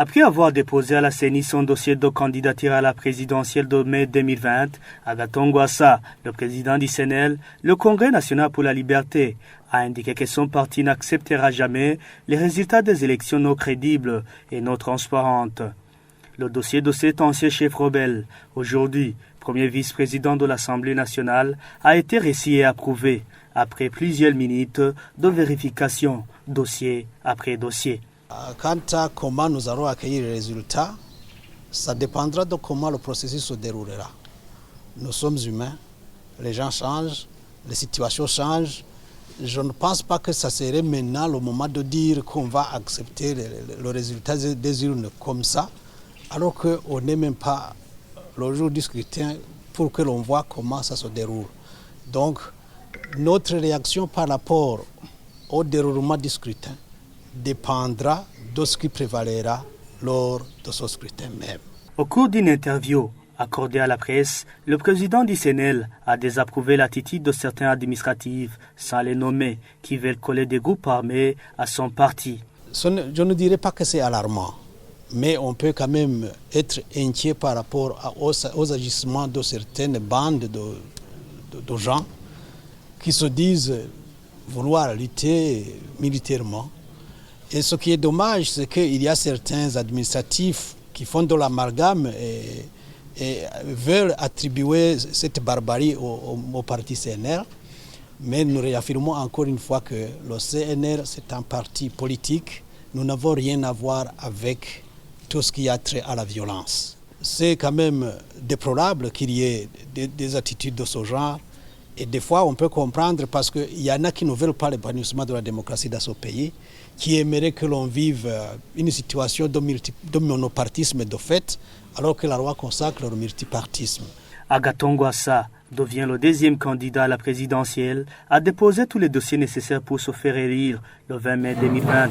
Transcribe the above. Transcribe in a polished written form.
Après avoir déposé à la CENI son dossier de candidature à la présidentielle de mai 2020, Agathon Rwasa, le président du CNL, le Congrès national pour la liberté, a indiqué que son parti n'acceptera jamais les résultats des élections non crédibles et non transparentes. Le dossier de cet ancien chef rebelle, aujourd'hui premier vice-président de l'Assemblée nationale, a été reçu et approuvé après plusieurs minutes de vérification, dossier après dossier. Quant à comment nous allons accueillir les résultats, ça dépendra de comment le processus se déroulera. Nous sommes humains, les gens changent, les situations changent. Je ne pense pas que ça serait maintenant le moment de dire qu'on va accepter le résultat des urnes comme ça, alors qu'on n'est même pas le jour du scrutin pour que l'on voit comment ça se déroule. Donc, notre réaction par rapport au déroulement du scrutin dépendra de ce qui prévalera lors de ce scrutin même. Au cours d'une interview accordée à la presse, le président du CNL a désapprouvé l'attitude de certains administratifs, sans les nommer, qui veulent coller des groupes armés à son parti. Je ne dirais pas que c'est alarmant, mais on peut quand même être inquiet par rapport aux agissements de certaines bandes de gens qui se disent vouloir lutter militairement. Et ce qui est dommage, c'est qu'il y a certains administratifs qui font de l'amalgame et veulent attribuer cette barbarie au parti CNR. Mais nous réaffirmons encore une fois que le CNR, c'est un parti politique. Nous n'avons rien à voir avec tout ce qui a trait à la violence. C'est quand même déplorable qu'il y ait des attitudes de ce genre. Et des fois, on peut comprendre parce qu'il y en a qui ne veulent pas l'épanouissement de la démocratie dans ce pays, qui aimeraient que l'on vive une situation de monopartisme de fait, alors que la loi consacre le multipartisme. Agathon Rwasa devient le deuxième candidat à la présidentielle, a déposé tous les dossiers nécessaires pour se faire élire le 20 mai 2020.